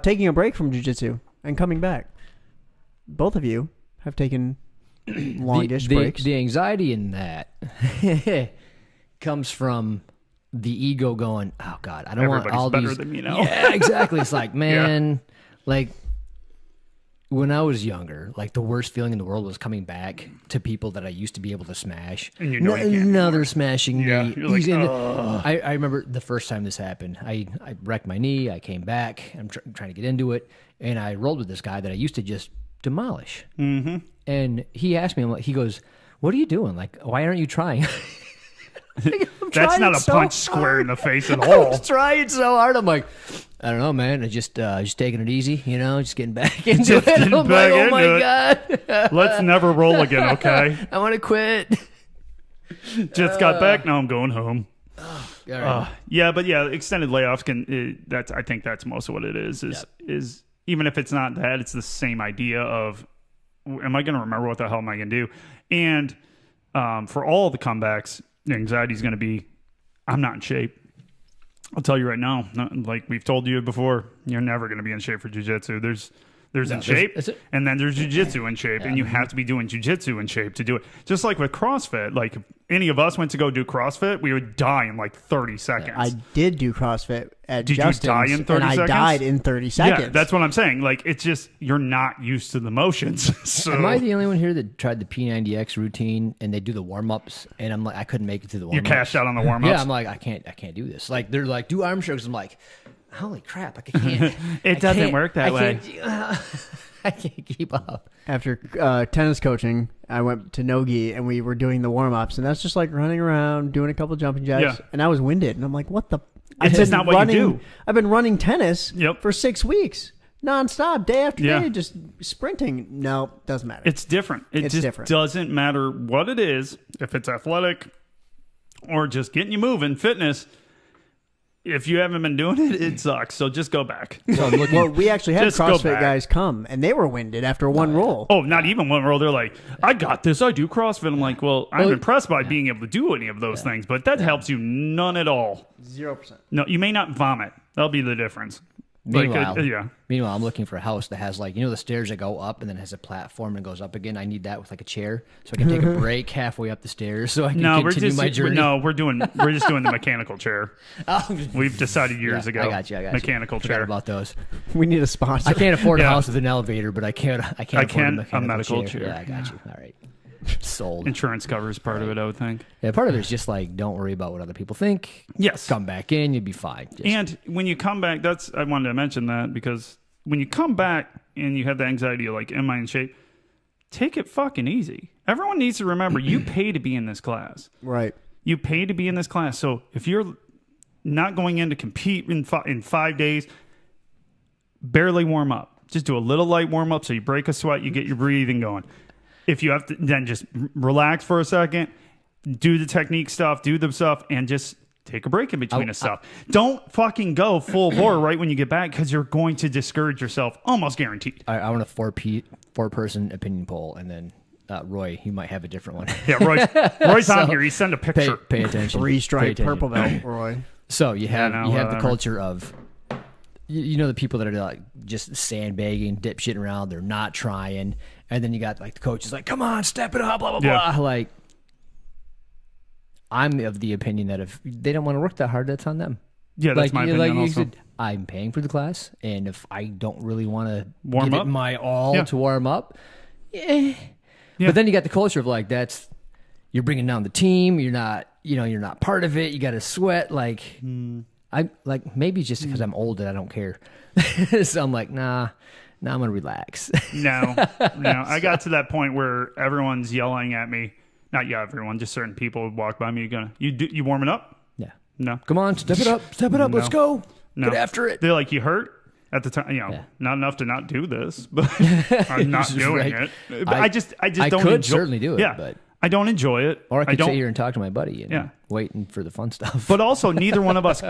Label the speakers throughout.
Speaker 1: taking a break from jiu-jitsu and coming back. Both of you have taken longish breaks.
Speaker 2: The anxiety in that comes from the ego going, oh, God, I don't want all
Speaker 3: better
Speaker 2: these.
Speaker 3: Than me now.
Speaker 2: Yeah, exactly. It's like, man, like when I was younger, like the worst feeling in the world was coming back to people that I used to be able to smash.
Speaker 3: And you know you can't
Speaker 2: now
Speaker 3: anymore.
Speaker 2: they're smashing
Speaker 3: Yeah,
Speaker 2: me.
Speaker 3: you're like,
Speaker 2: I remember the first time this happened. I wrecked my knee. I came back. I'm trying to get into it. And I rolled with this guy that I used to just demolish. Mm-hmm. And he asked me, he goes, what are you doing? Like, why aren't you trying?
Speaker 3: That's not a punch square in the face at all.
Speaker 2: I was trying so hard. I'm like, I don't know, man. I just taking it easy, just getting back into it. I'm like, oh my God.
Speaker 3: Let's never roll again, okay?
Speaker 2: I want to quit.
Speaker 3: Just got back. Now I'm going home.
Speaker 2: Right.
Speaker 3: Extended layoffs can. I think that's most of what it is. Is even if it's not that, it's the same idea of, am I going to remember what the hell am I going to do? And for all the comebacks, the anxiety is going to be, I'm not in shape. I'll tell you right now, like we've told you before, you're never going to be in shape for jiu-jitsu. There's in shape, and then there's jiu-jitsu in shape, and you have to be doing jiu-jitsu in shape to do it. Just like with CrossFit, like if any of us went to go do CrossFit, we would die in like 30 seconds.
Speaker 1: I did do CrossFit at
Speaker 3: Did
Speaker 1: Justin's,
Speaker 3: you die in 30
Speaker 1: and
Speaker 3: seconds?
Speaker 1: I died in 30 seconds.
Speaker 3: Yeah, that's what I'm saying. Like, it's just, you're not used to the motions. So.
Speaker 2: Am I the only one here that tried the P90X routine and they do the warm-ups and I'm like, I couldn't make it to the warm-ups.
Speaker 3: You cashed out on the warm-ups?
Speaker 2: Yeah, I'm like, I can't do this. Like, they're like, do arm strokes. I'm like, holy crap, I can't.
Speaker 3: It doesn't work that way.
Speaker 2: I can't keep up.
Speaker 1: After tennis coaching, I went to Nogi and we were doing the warm-ups, and that's just like running around, doing a couple jumping jacks, and I was winded, and I'm like, what the?
Speaker 3: It's not what you do.
Speaker 1: I've been running tennis
Speaker 3: Yep.
Speaker 1: for 6 weeks, nonstop, day after
Speaker 3: Yeah.
Speaker 1: day, just sprinting. No, doesn't matter.
Speaker 3: It's different. It's just
Speaker 1: different.
Speaker 3: Doesn't matter what it is, if it's athletic or just getting you moving, fitness. If you haven't been doing it, it sucks. So just go back.
Speaker 1: Well, we actually had
Speaker 3: Just go
Speaker 1: CrossFit
Speaker 3: back.
Speaker 1: guys come, and they were winded after one roll.
Speaker 3: Oh, not even one roll. They're like, I got this. I do CrossFit. I'm like, well, I'm impressed by being able to do any of those things, but that helps you none at all.
Speaker 1: 0%.
Speaker 3: No, you may not vomit. That'll be the difference.
Speaker 2: Meanwhile,
Speaker 3: Yeah.
Speaker 2: Meanwhile, I'm looking for a house that has like, the stairs that go up and then has a platform and goes up again. I need that with like a chair so I can take a break halfway up the stairs so I can continue my journey.
Speaker 3: No, we're just doing the mechanical chair. We've decided years ago.
Speaker 2: I got you.
Speaker 3: Mechanical
Speaker 2: Forgot
Speaker 3: chair.
Speaker 2: about those.
Speaker 1: We need a sponsor.
Speaker 2: I can't afford a
Speaker 3: Yeah.
Speaker 2: house with an elevator, but I can afford a
Speaker 3: medical
Speaker 2: chair.
Speaker 3: chair.
Speaker 2: Yeah, I got you. All right. Sold.
Speaker 3: Insurance covers part of it, I would think.
Speaker 2: Yeah, part of it is just like, don't worry about what other people think.
Speaker 3: Yes.
Speaker 2: Come back in, you'll be fine.
Speaker 3: And when you come back, I wanted to mention that because when you come back and you have the anxiety of like, am I in shape? Take it fucking easy. Everyone needs to remember, you pay to be in this class.
Speaker 1: Right.
Speaker 3: You pay to be in this class. So if you're not going in to compete in 5 days, barely warm up. Just do a little light warm up so you break a sweat, you get your breathing going. If you have to, then just relax for a second, do the technique stuff, do the stuff, and just take a break in between the stuff. Don't fucking go full bore right when you get back because you're going to discourage yourself, almost guaranteed.
Speaker 2: I want a four-person opinion poll, and then Roy, you might have a different one.
Speaker 3: Yeah, Roy's on here. He sent a picture.
Speaker 2: Pay attention.
Speaker 1: 3-stripe purple belt, Roy.
Speaker 2: So you have
Speaker 3: whatever.
Speaker 2: the culture of the people that are like just sandbagging, dipshitting around. They're not trying, and then you got like the coaches like, "Come on, step it up," blah blah blah. Like, I'm of the opinion that if they don't want to work that hard, that's on them.
Speaker 3: Yeah, that's my opinion also.
Speaker 2: Said, I'm paying for the class, and if I don't really want to
Speaker 3: warm
Speaker 2: give
Speaker 3: up
Speaker 2: it my all to warm up, But then you got the culture of like you're bringing down the team. You're not part of it. You got to sweat. Like I like maybe it's just because I'm old and I don't care. So I'm like, nah, I'm gonna relax.
Speaker 3: No. I got to that point where everyone's yelling at me. Not everyone, just certain people would walk by me. You warming up?
Speaker 2: Yeah.
Speaker 3: No.
Speaker 2: Come on, step it up. Let's go.
Speaker 3: No.
Speaker 2: Get after it.
Speaker 3: They're like, you hurt? At the time, not enough to not do this, but I'm not doing it. But I just don't
Speaker 2: could
Speaker 3: enjoy,
Speaker 2: certainly do it, but
Speaker 3: I don't enjoy it.
Speaker 2: Or I could sit here and talk to my buddy and waiting for the fun stuff.
Speaker 3: But also, neither one of us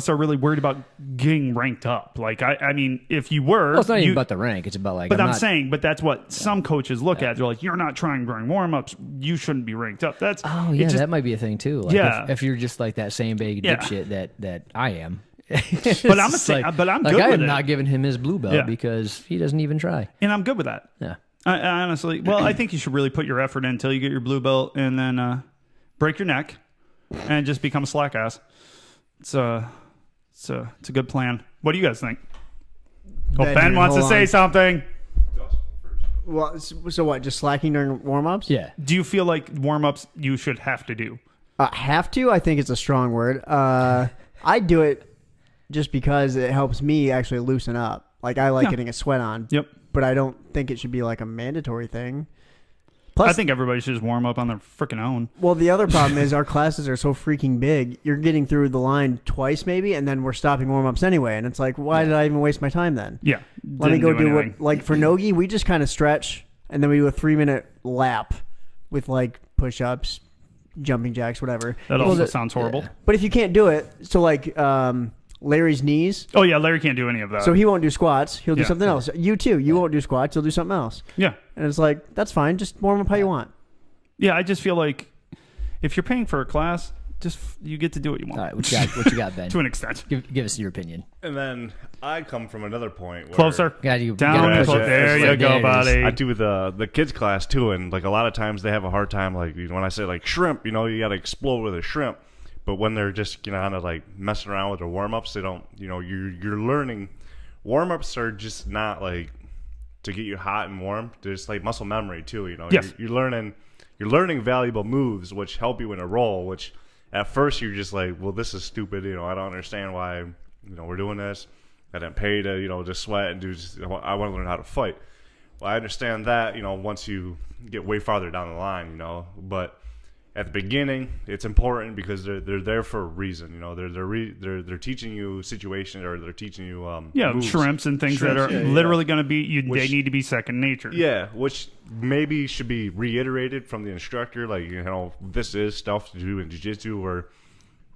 Speaker 3: are really worried about getting ranked up. Like, I mean, if you were,
Speaker 2: it's not even about the rank. It's about like.
Speaker 3: But I'm saying, but that's what some coaches look at. They're like, you're not trying during warm ups. You shouldn't be ranked up. That's
Speaker 2: that might be a thing too. Like if you're just like that same big dipshit that I am.
Speaker 3: But I'm good
Speaker 2: I
Speaker 3: with
Speaker 2: am
Speaker 3: it.
Speaker 2: not giving him his blue belt because he doesn't even try.
Speaker 3: And I'm good with that.
Speaker 2: Yeah.
Speaker 3: I honestly, I think you should really put your effort in until you get your blue belt, and then break your neck, and just become a slack ass. It's a good plan. What do you guys think? Ben wants to say something.
Speaker 1: Well, so what? Just slacking during warm-ups?
Speaker 2: Yeah.
Speaker 3: Do you feel like warm-ups you should have to do?
Speaker 1: Have to? I think it's a strong word. I do it just because it helps me actually loosen up. Like, I like getting a sweat on.
Speaker 3: Yep.
Speaker 1: But I don't think it should be like a mandatory thing. Plus,
Speaker 3: I think everybody should just warm up on their freaking own.
Speaker 1: Well, the other problem is our classes are so freaking big. You're getting through the line twice maybe, and then we're stopping warm-ups anyway. And it's like, why did I even waste my time then?
Speaker 3: Yeah.
Speaker 1: Let me go do what, like for Nogi, we just kind of stretch, and then we do a 3-minute lap with like push-ups, jumping jacks, whatever.
Speaker 3: That also sounds horrible.
Speaker 1: Yeah. But if you can't do it, so like Larry's knees.
Speaker 3: Oh, yeah, Larry can't do any of that.
Speaker 1: So he won't do squats. He'll do something else. You too. You won't do squats. You'll do something else.
Speaker 3: Yeah.
Speaker 1: And it's like, that's fine. Just warm up how you want.
Speaker 3: Yeah, I just feel like if you're paying for a class, just you get to do what you want.
Speaker 2: All right, what you got, Ben?
Speaker 3: To an extent.
Speaker 2: Give us your opinion.
Speaker 4: And then I come from another point where
Speaker 3: Closer.
Speaker 2: Down.
Speaker 3: There you go, buddy.
Speaker 4: I do the kids class too, and like a lot of times they have a hard time. Like when I say like shrimp, you got to explode with a shrimp. But when they're just kind of like messing around with their warm ups, they don't. You're learning. Warm ups are just not like to get you hot and warm. They're just like muscle memory too.
Speaker 3: Yes.
Speaker 4: You're learning valuable moves which help you in a role. Which at first you're just like, well, this is stupid. I don't understand why we're doing this. I didn't pay to just sweat and do. I want to learn how to fight. Well, I understand that once you get way farther down the line, but at the beginning, it's important because they're there for a reason. They're teaching you situations, or they're teaching you moves.
Speaker 3: Shrimps and things that are literally going to be they need to be second nature. Yeah,
Speaker 4: which maybe should be reiterated from the instructor. Like this is stuff to do in jiu-jitsu, where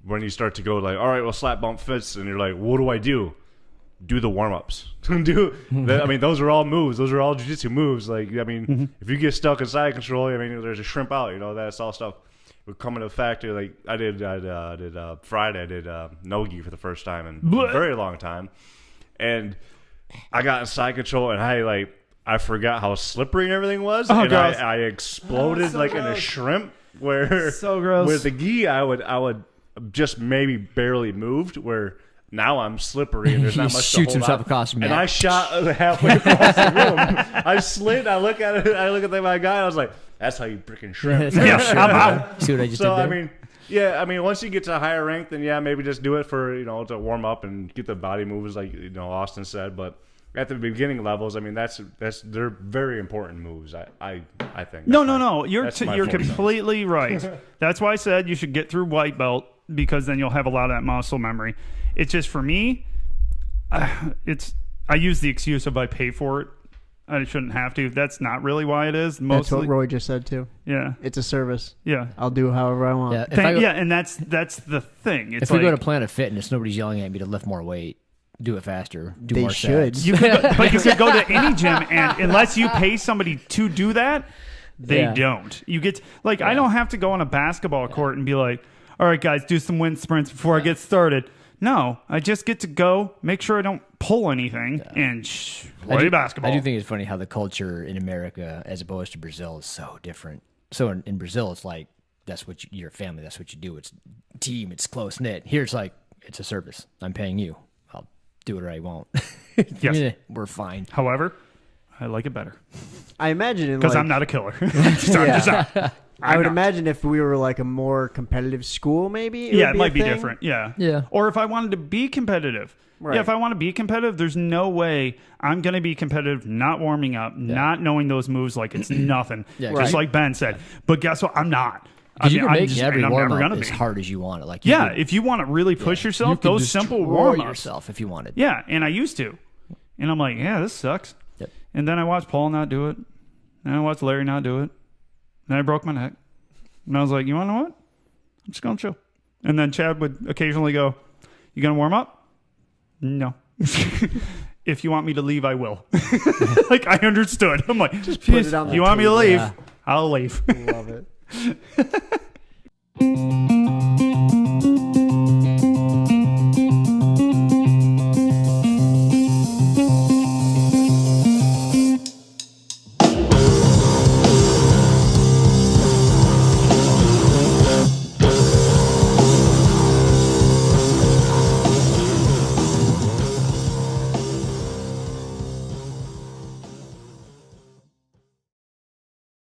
Speaker 4: when you start to go like, all right, well, slap bump fists, and you're like, what do I do? Do the warm-ups. Those are all moves. Those are all jiu-jitsu moves. Like, if you get stuck in side control, there's a shrimp out. That's all stuff. We're coming to the factor. Like I did Friday. I did Nogi for the first time in a very long time, and I got in side control, and I forgot how slippery and everything was, and I exploded in a shrimp. Where
Speaker 3: so gross.
Speaker 4: With the gi, I would just maybe barely moved. Where now I'm slippery and there's not much to hold
Speaker 2: himself
Speaker 4: on.
Speaker 2: across the mat.
Speaker 4: And I shot halfway across the room. I slid. I look at it. I look at my guy. I was like, "That's how you freaking shrimp."
Speaker 3: I'm out.
Speaker 2: See what I just did there?
Speaker 4: Once you get to a higher rank, then maybe just do it for to warm up and get the body moves, like Austin said. But at the beginning levels, they're very important moves. I think.
Speaker 3: No. You're completely right. That's why I said you should get through white belt, because then you'll have a lot of that muscle memory. It's just for me, I use the excuse of I pay for it. I shouldn't have to. That's not really why it is. Mostly,
Speaker 1: that's what Roy just said too.
Speaker 3: Yeah,
Speaker 1: it's a service.
Speaker 3: Yeah,
Speaker 1: I'll do however I want.
Speaker 3: Yeah, and that's the thing. It's
Speaker 2: if we go to Planet Fitness, nobody's yelling at me to lift more weight. Do it faster. Do more
Speaker 1: should.
Speaker 2: sets.
Speaker 3: But you could go to any gym, and unless you pay somebody to do that, they don't. You get I don't have to go on a basketball court and be like, all right, guys, do some wind sprints before I get started. No, I just get to go, make sure I don't pull anything, and play basketball.
Speaker 2: I do think it's funny how the culture in America, as opposed to Brazil, is so different. So in Brazil, it's like, that's what you're a family. That's what you do. It's team. It's close knit. Here, it's like, it's a service. I'm paying you. I'll do whatever I want.
Speaker 3: Yes.
Speaker 2: We're fine.
Speaker 3: However, I like it better.
Speaker 1: I imagine
Speaker 3: because I'm not a killer. I
Speaker 1: would imagine if we were like a more competitive school, maybe.
Speaker 3: It might be different.
Speaker 2: Yeah.
Speaker 3: Or if I wanted to be competitive.
Speaker 1: Right.
Speaker 3: Yeah, if I want to be competitive, there's no way I'm going to be competitive not warming up, not knowing those moves like it's nothing. Just like Ben said. But guess what? I'm not.
Speaker 2: You can make every warm-up as hard as you want it.
Speaker 3: If you want to really push yourself, those simple warm-ups.
Speaker 2: Yourself if you wanted.
Speaker 3: Yeah, and I used to. And I'm like, this sucks.
Speaker 2: Yep.
Speaker 3: And then I watched Paul not do it. Then I watched Larry not do it. Then I broke my neck. And I was like, you want to know what? I'm just going to chill. And then Chad would occasionally go, you going to warm up? No. If you want me to leave, I will. I understood. I'm like, just put it on. You want me to leave? Yeah. I'll leave.
Speaker 1: Love it.